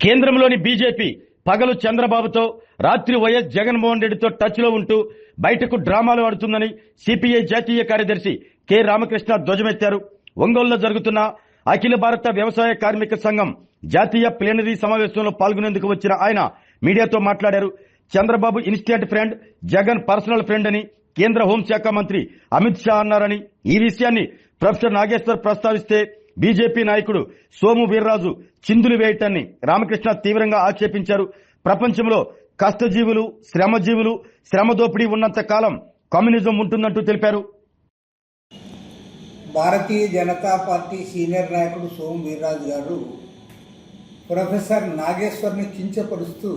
కేంద్రంలోని బీజేపీ పగలు చంద్రబాబుతో, రాత్రి వైఎస్ జగన్మోహన్ రెడ్డితో టచ్ లో ఉంటూ బయటకు డ్రామాలు ఆడుతుందని సిపిఐ జాతీయ కార్యదర్శి కె రామకృష్ణ ధ్వజమెత్తారు. ఒంగోలులో జరుగుతున్న అఖిల భారత వ్యవసాయ కార్మిక సంఘం జాతీయ ప్లీనరీ సమావేశంలో పాల్గొనేందుకు వచ్చిన ఆయన మీడియాతో మాట్లాడారు. Chandrababu instant friend, Jagan personal friend అని కేంద్ర హోంశాఖ మంత్రి అమిత్ షా అన్నారని, ఈ విషయాన్ని ప్రొఫెసర్ నాగేశ్వర్ ప్రస్తావిస్తే బీజేపీ నాయకుడు సోము వీర్రాజు చిందులు వేయటాన్ని రామకృష్ణ తీవ్రంగా ఆక్షేపించారు. ప్రపంచంలో కష్టజీవులు, శ్రమజీవులు, శ్రమ దోపిడీ ఉన్నంత కాలం కమ్యూనిజం ఉంటుందంటూ తెలిపారు. భారతీయ జనతా పార్టీ సీనియర్ నాయకుడు సోము వీర్రాజు గారు ప్రొఫెసర్ నాగేశ్వర్ని కించపరుస్తూ,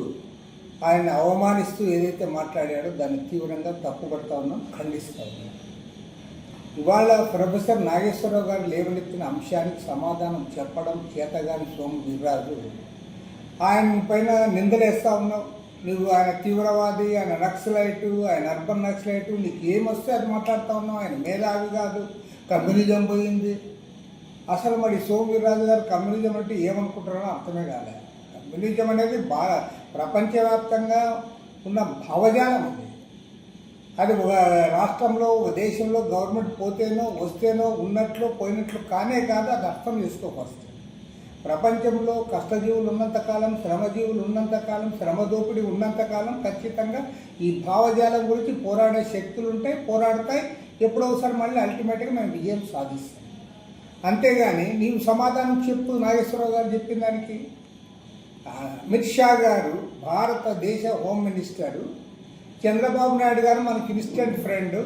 ఆయన అవమానిస్తూ ఏదైతే మాట్లాడాడో దాన్ని తీవ్రంగా తప్పుపడతా ఉన్నాం, ఖండిస్తూ ఉన్నాం. ఇవాళ ప్రొఫెసర్ నాగేశ్వరరావు గారు లేవనెత్తిన అంశానికి సమాధానం చెప్పడం చేతగాని సోము వీర్రాజు ఆయన పైన నిందలేస్తూ ఉన్నావు. నువ్వు ఆయన తీవ్రవాది, ఆయన నక్సలైటు, ఆయన అర్బన్ నక్సలైటు, నీకు ఏమొస్తే అది మాట్లాడుతూ ఉన్నావు. ఆయన మేధావి కాదు, కమ్యూనిజం పోయింది. అసలు మరి సోము వీర్రాజు గారు కమ్యూనిజం అంటే ఏమనుకుంటారో అర్థమే కాలేదు. కమ్యూనిజం అనేది బాగా ప్రపంచవ్యాప్తంగా ఉన్న భావజాలం అది. అది ఒక రాష్ట్రంలో, ఒక దేశంలో గవర్నమెంట్ పోతేనో వస్తేనో ఉన్నట్లు పోయినట్లు కానే కాదు. అది అర్థం చేసుకోవచ్చు. ప్రపంచంలో కష్టజీవులు ఉన్నంతకాలం, శ్రమజీవులు ఉన్నంతకాలం, శ్రమ దోపిడీ ఉన్నంతకాలం ఖచ్చితంగా ఈ భావజాలం గురించి పోరాడే శక్తులు ఉంటాయి, పోరాడతాయి. ఎప్పుడో ఒకసారి మళ్ళీ అల్టిమేట్గా మేము విజయం సాధిస్తాం. అంతేగాని నీవు సమాధానం చెప్పు. నాగేశ్వరరావు గారు చెప్పిన దానికి అమిత్ షా గారు, భారతదేశ హోమ్ మినిస్టరు, చంద్రబాబు నాయుడు గారు మనకి instant friend,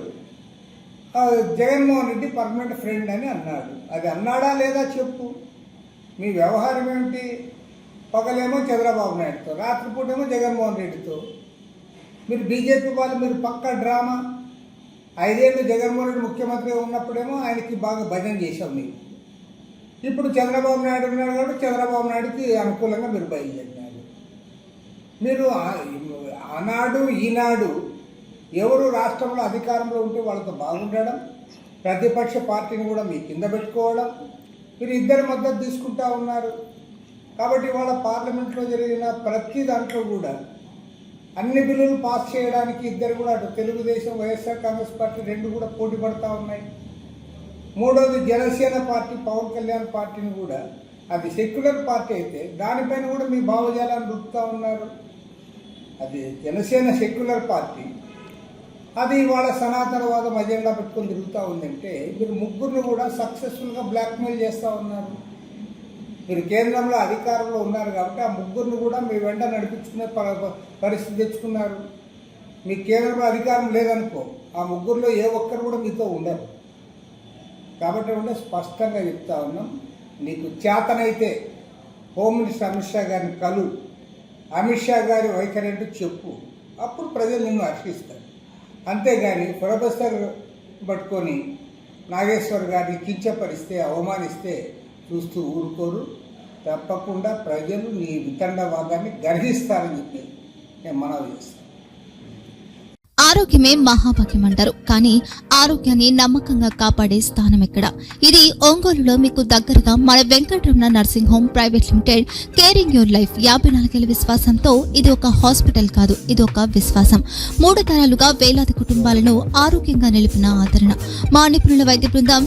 Jaganmohan Reddy permanent friend అని అన్నాడు. అది అన్నాడా లేదా చెప్పు. మీ వ్యవహారం ఏమిటి? పగలేమో చంద్రబాబు నాయుడుతో, రాత్రిపూటేమో జగన్మోహన్ రెడ్డితో. మీరు బీజేపీ వాళ్ళు, మీరు పక్కా డ్రామా. 5 ఏళ్ళు జగన్మోహన్ రెడ్డి ముఖ్యమంత్రిగా ఉన్నప్పుడేమో ఆయనకి బాగా భజన చేశాం మీరు. ఇప్పుడు చంద్రబాబు నాయుడు ఉన్నాడు కాబట్టి చంద్రబాబు నాయుడుకి అనుకూలంగా మీరు బయలుదేరినారు. మీరు ఆనాడు ఈనాడు ఎవరు రాష్ట్రంలో అధికారంలో ఉంటే వాళ్ళతో బాగుండడం, ప్రతిపక్ష పార్టీని కూడా మీ కింద పెట్టుకోవడం, మీరు ఇద్దరి మద్దతు తీసుకుంటా ఉన్నారు. కాబట్టి వాళ్ళ పార్లమెంట్లో జరిగిన ప్రతి దాంట్లో కూడా అన్ని బిల్లులు పాస్ చేయడానికి ఇద్దరు కూడా, అటు తెలుగుదేశం, వైఎస్ఆర్ కాంగ్రెస్ పార్టీ రెండు కూడా పోటీ పడుతూ ఉన్నాయి. మూడోది జనసేన పార్టీ, పవన్ కళ్యాణ్ పార్టీని కూడా, అది సెక్యులర్ పార్టీ అయితే దానిపైన కూడా మీ భావజాలాన్ని రుపుతూ ఉన్నారు. అది జనసేన సెక్యులర్ పార్టీ, అది ఇవాళ సనాతనవాదం అజెండా పెట్టుకొని తిరుగుతూ ఉందంటే మీరు ముగ్గురిని కూడా సక్సెస్ఫుల్గా బ్లాక్మెయిల్ చేస్తూ ఉన్నారు. మీరు కేంద్రంలో అధికారంలో ఉన్నారు కాబట్టి ఆ ముగ్గురిని కూడా మీ వెంట నడిపించుకునే పరిస్థితి తెచ్చుకున్నారు. మీ కేంద్రంలో అధికారం లేదనుకో, ఆ ముగ్గురిలో ఏ ఒక్కరు కూడా మీతో ఉండరు. కాబట్టి స్పష్టంగా చెప్తా ఉన్నాం, నీకు చేతనైతే హోమ్ మినిస్టర్ అమిత్ షా గారిని కలు, అమిత్ షా గారి వైఖరి ఏంటో చెప్పు, అప్పుడు ప్రజలు నిన్ను హర్షిస్తారు. అంతేగాని ప్రొఫెసర్ పట్టుకొని నాగేశ్వర్ గారిని కించపరిస్తే, అవమానిస్తే చూస్తూ ఊరుకోరు. తప్పకుండా ప్రజలు నీ వితండవాదాన్ని గర్హిస్తారని చెప్పి నేను మనవి చేస్తాను. ఆరోగ్యమే మహాభాగ్యం అంటారు, కానీ ఆరోగ్యాన్ని నమ్మకంగా కాపాడే స్థానం ఎక్కడ? ఇది ఒంగోలులో మీకు దగ్గరగా మన Venkataramana nursing home private limited, caring your life 54 ఏళ్ల విశ్వాసంతో. ఇది ఒక హాస్పిటల్ కాదు, ఇది ఒక విశ్వాసం. 3 తరాలుగా వేలాది కుటుంబాలను ఆరోగ్యంగా నిలిపిన ఆదరణ. మా నిపుణుల వైద్య బృందం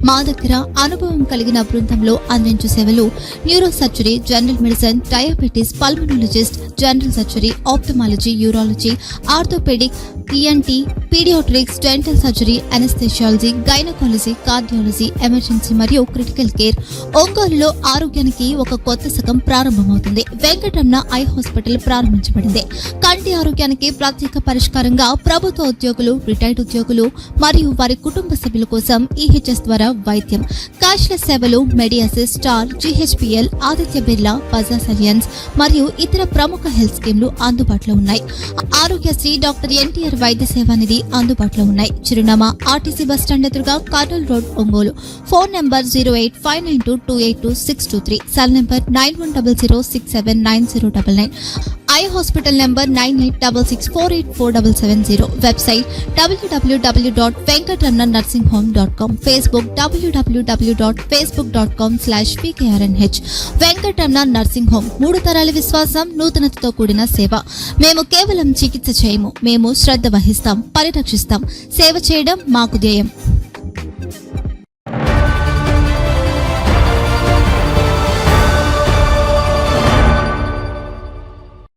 మా దగ్గర అనుభవం కలిగిన బృందంలో అందించే సేవలు: neuro surgery, general medicine, diabetes, pulmonologist, general surgery, ophthalmology, urology, orthopaedic, ENT, paediatrics, dental surgery, anaesthesiology, gynaecology, cardiology, emergency మరియు క్రిటికల్ కేర్. ఒంగోలులో ఆరోగ్యానికి ఒక కొత్త శకం ప్రారంభమవుతుంది. వెంకటరమణ ఐ హాస్పిటల్ ప్రారంభించబడింది. కంటి ఆరోగ్యానికి ప్రత్యేక పరిష్కారంగా ప్రభుత్వ ఉద్యోగులు, రిటైర్డ్ ఉద్యోగులు మరియు వారి కుటుంబ సభ్యుల కోసం ఈహెచ్ఎస్ ద్వారా వైద్యం. క్యాష్లెస్ సేవలు మెడియాసిస్, స్టార్, జీహెచ్పీఎల్, ఆదిత్య బిర్లా, బజాజ్ అలియన్స్ మరియు ఇతర ప్రముఖ హెల్త్ స్కీమ్లు అందుబాటులో ఉన్నాయి. ఆరోగ్యశ్రీ, డాక్టర్ ఎన్టీఆర్ వైద్య సేవా నిధి అందుబాటులో ఉన్నాయి. చిరునామా ఆర్టీసీ బస్టాండ్ ఎదురుగా, Kurnool road, Ongole. Phone number 08592282623, cell number 9100679099. Eye hospital number 9866484770. Website www.venkatramannursing.com. Facebook www.facebook.com/pkrnh. Venkataramana nursing home, 3 తరాల విశ్వాసం, నూతనతతో కూడిన సేవ. మేము కేవలం చికిత్స చేయము, మేము శ్రద్ధ వహిస్తాం, పరిరక్షిస్తాం. సేవ చేయడం మాకు ధ్యేయం.